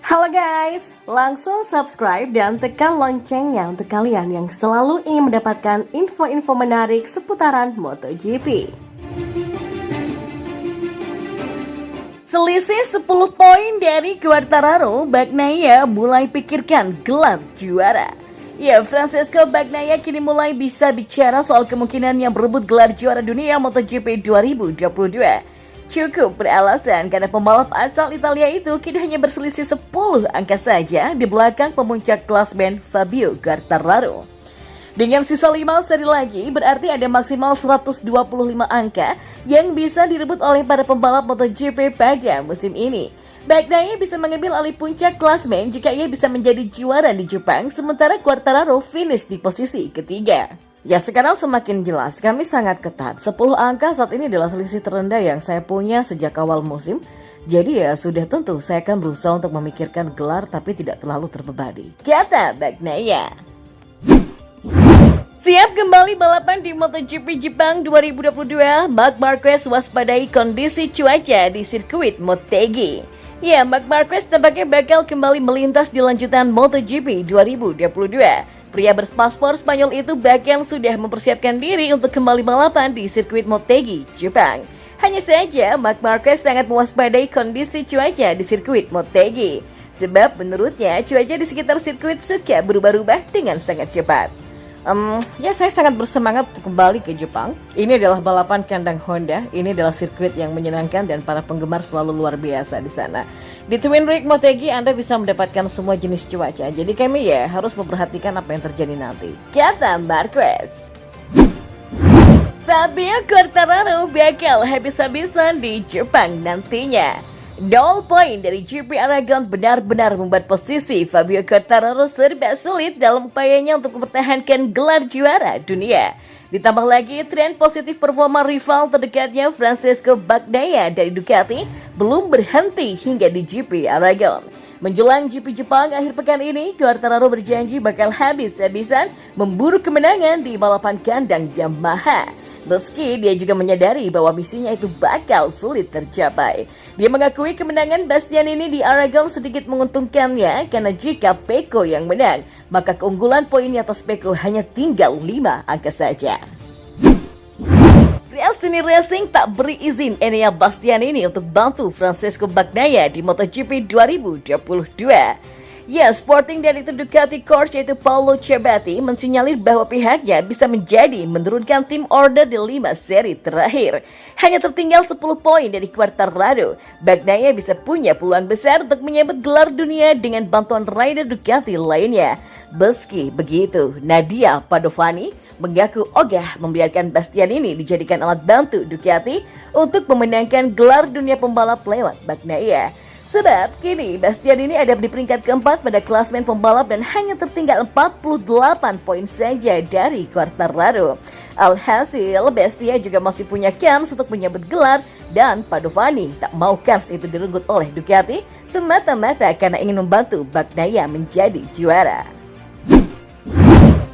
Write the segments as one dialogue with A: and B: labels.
A: Halo guys, langsung subscribe dan tekan loncengnya untuk kalian yang selalu ingin mendapatkan info-info menarik seputaran MotoGP. Selisih 10 poin dari Quartararo, Bagnaia mulai pikirkan gelar juara. Ya, Francesco Bagnaia kini mulai bisa bicara soal kemungkinan yang berebut gelar juara dunia MotoGP 2022. Cukup beralasan karena pembalap asal Italia itu kini hanya berselisih 10 angka saja di belakang pemuncak klasmen Fabio Quartararo. Dengan sisa 5 seri lagi, berarti ada maksimal 125 angka yang bisa direbut oleh para pembalap MotoGP pada musim ini. Bagnaia bisa mengambil alih puncak klasmen jika ia bisa menjadi juara di Jepang, sementara Quartararo finish di posisi ketiga. Ya, sekarang semakin jelas, kami sangat ketat. 10 angka saat ini adalah selisih terendah yang saya punya sejak awal musim. Jadi ya sudah tentu saya akan berusaha untuk memikirkan gelar tapi tidak terlalu terbebani, kata Bagnaia. Siap kembali balapan di MotoGP Jepang 2022, Marc Marquez waspadai kondisi cuaca di sirkuit Motegi. Ya, Marc Marquez tampaknya bakal kembali melintas di lanjutan MotoGP 2022. Pria berpaspor Spanyol itu bahkan sudah mempersiapkan diri untuk kembali balapan di sirkuit Motegi, Jepang. Hanya saja, Marc Marquez sangat mewaspadai kondisi cuaca di sirkuit Motegi. Sebab menurutnya, cuaca di sekitar sirkuit suka berubah-ubah dengan sangat cepat. Ya, saya sangat bersemangat untuk kembali ke Jepang. Ini adalah balapan kandang Honda. Ini adalah sirkuit yang menyenangkan dan para penggemar selalu luar biasa di sana. Di Twin Rig Motegi Anda bisa mendapatkan semua jenis cuaca. Jadi kami ya harus memperhatikan apa yang terjadi nanti, kata Marquez. Fabio Quartararo bakal habis-habisan di Jepang nantinya. 0 poin dari GP Aragon benar-benar membuat posisi Fabio Quartararo serba sulit dalam upayanya untuk mempertahankan gelar juara dunia. Ditambah lagi tren positif performa rival terdekatnya Francesco Bagnaia dari Ducati belum berhenti hingga di GP Aragon. Menjelang GP Jepang akhir pekan ini, Quartararo berjanji bakal habis-habisan memburu kemenangan di balapan kandang Yamaha. Meski dia juga menyadari bahwa misinya itu bakal sulit tercapai. Dia mengakui kemenangan Bastianini di Aragon sedikit menguntungkannya karena jika Pecco yang menang, maka keunggulan poinnya atas Pecco hanya tinggal 5 angka saja. Gresini Racing tak beri izin Enea Bastianini untuk bantu Francesco Bagnaia di MotoGP 2022. Ya, Sporting Director Ducati Course yaitu Paolo Ciabatti mensinyalir bahwa pihaknya bisa menjadi menurunkan tim order di 5 seri terakhir. Hanya tertinggal 10 poin dari Quartararo. Bagnaia bisa punya peluang besar untuk menyambut gelar dunia dengan bantuan rider Ducati lainnya. Meski begitu, Nadia Padovani mengaku ogah membiarkan Bastianini dijadikan alat bantu Ducati untuk memenangkan gelar dunia pembalap lewat Bagnaia. Sebab kini Bastianini ada di peringkat keempat pada klasmen pembalap dan hanya tertinggal 48 poin saja dari Quartararo. Alhasil, Bastia juga masih punya kans untuk menyambut gelar dan Padovani tak mau kans itu direnggut oleh Ducati semata-mata karena ingin membantu Bagnaia menjadi juara.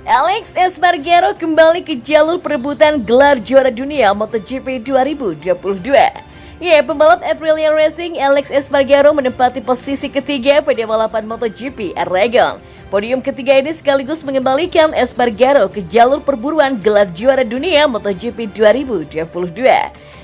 A: Alex Espargaro kembali ke jalur perebutan gelar juara dunia MotoGP 2022. Ya, pembalap Aprilia Racing Alex Espargaro menempati posisi ketiga pada balapan MotoGP Aragon. Podium ketiga ini sekaligus mengembalikan Espargaro ke jalur perburuan gelar juara dunia MotoGP 2022.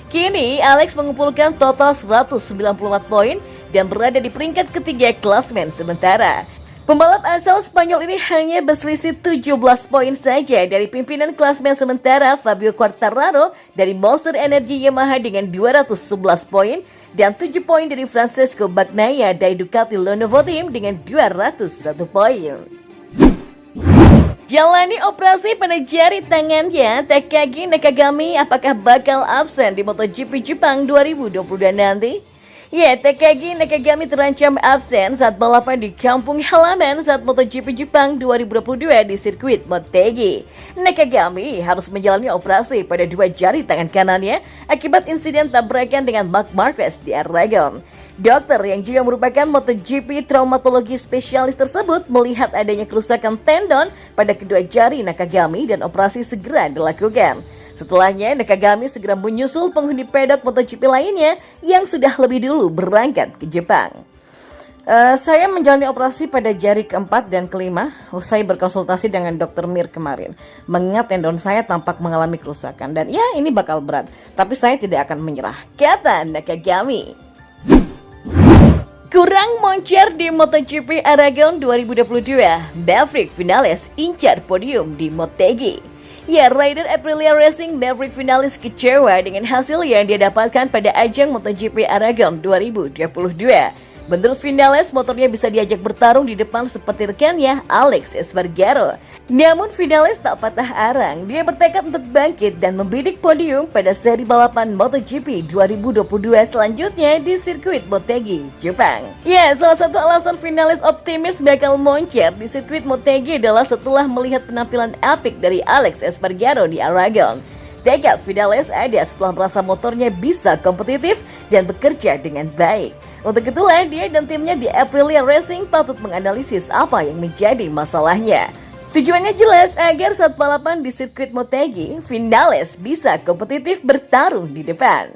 A: Kini, Alex mengumpulkan total 194 poin dan berada di peringkat ketiga klasmen sementara. Pembalap asal Spanyol ini hanya berselisih 17 poin saja dari pimpinan klasmen sementara Fabio Quartararo dari Monster Energy Yamaha dengan 211 poin dan 7 poin dari Francesco Bagnaia dari Ducati Lenovo Team dengan 201 poin. Jalani operasi pada jari tangannya, Takagi Nakagami apakah bakal absen di MotoGP Jepang 2022 nanti? Ya, Takagi Nakagami terancam absen saat balapan di kampung halaman saat MotoGP Jepang 2022 di sirkuit Motegi. Nakagami harus menjalani operasi pada 2 jari tangan kanannya akibat insiden tabrakan dengan Marc Marquez di Aragon. Dokter yang juga merupakan MotoGP traumatologi spesialis tersebut melihat adanya kerusakan tendon pada kedua jari Nakagami dan operasi segera dilakukan. Setelahnya, Nakagami segera menyusul penghuni pedok MotoGP lainnya yang sudah lebih dulu berangkat ke Jepang. Saya menjalani operasi pada jari keempat dan kelima usai berkonsultasi dengan Dr. Mir kemarin. Mengingat tendon saya tampak mengalami kerusakan dan ya ini bakal berat. Tapi saya tidak akan menyerah, kata Nakagami. Kurang moncer di MotoGP Aragon 2022, Maverick Vinales incar podium di Motegi. Ya, rider Aprilia Racing Maverick Vinales kecewa dengan hasil yang dia dapatkan pada ajang MotoGP Aragon 2022. Menurut Vinales, motornya bisa diajak bertarung di depan seperti rekannya Alex Espargaro. Namun Vinales tak patah arang, dia bertekad untuk bangkit dan membidik podium pada seri balapan MotoGP 2022 selanjutnya di sirkuit Motegi, Jepang. Ya, salah satu alasan Vinales optimis bakal moncer di sirkuit Motegi adalah setelah melihat penampilan apik dari Alex Espargaro di Aragon. Tekad Vinales ada setelah merasa motornya bisa kompetitif dan bekerja dengan baik. Untuk itulah dia dan timnya di Aprilia Racing patut menganalisis apa yang menjadi masalahnya. Tujuannya jelas agar saat balapan di sirkuit Motegi, Vinales bisa kompetitif bertarung di depan.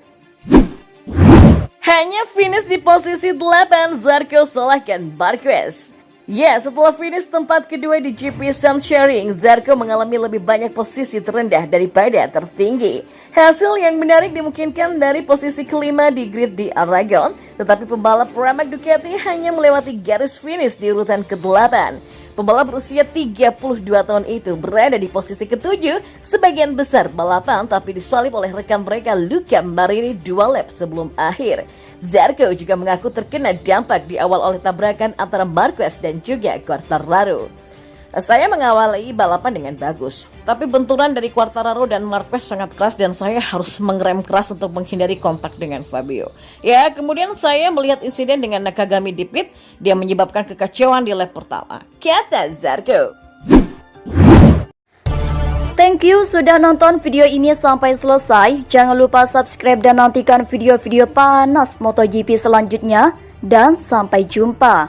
A: Hanya finish di posisi 8, Zarco salahkan Marquez. Ya, setelah finish tempat kedua di GP Shanghai, Zarco mengalami lebih banyak posisi terendah daripada tertinggi. Hasil yang menarik dimungkinkan dari posisi kelima di grid di Aragon, tetapi pembalap Pramac Ducati hanya melewati garis finish di urutan ke-8. Pembalap berusia 32 tahun itu berada di posisi ke-7 sebagian besar balapan, tapi disalip oleh rekan mereka Luca Marini 2 lap sebelum akhir. Zarco juga mengaku terkena dampak di awal oleh tabrakan antara Marquez dan juga Quartararo. Saya mengawali balapan dengan bagus, tapi benturan dari Quartararo dan Marquez sangat keras dan saya harus mengerem keras untuk menghindari kontak dengan Fabio. Ya, kemudian saya melihat insiden dengan Nakagami di pit, dia menyebabkan kekacauan di lap pertama, kata Zarco.
B: Thank you sudah nonton video ini sampai selesai. Jangan lupa subscribe dan nantikan video-video panas MotoGP selanjutnya. Dan sampai jumpa.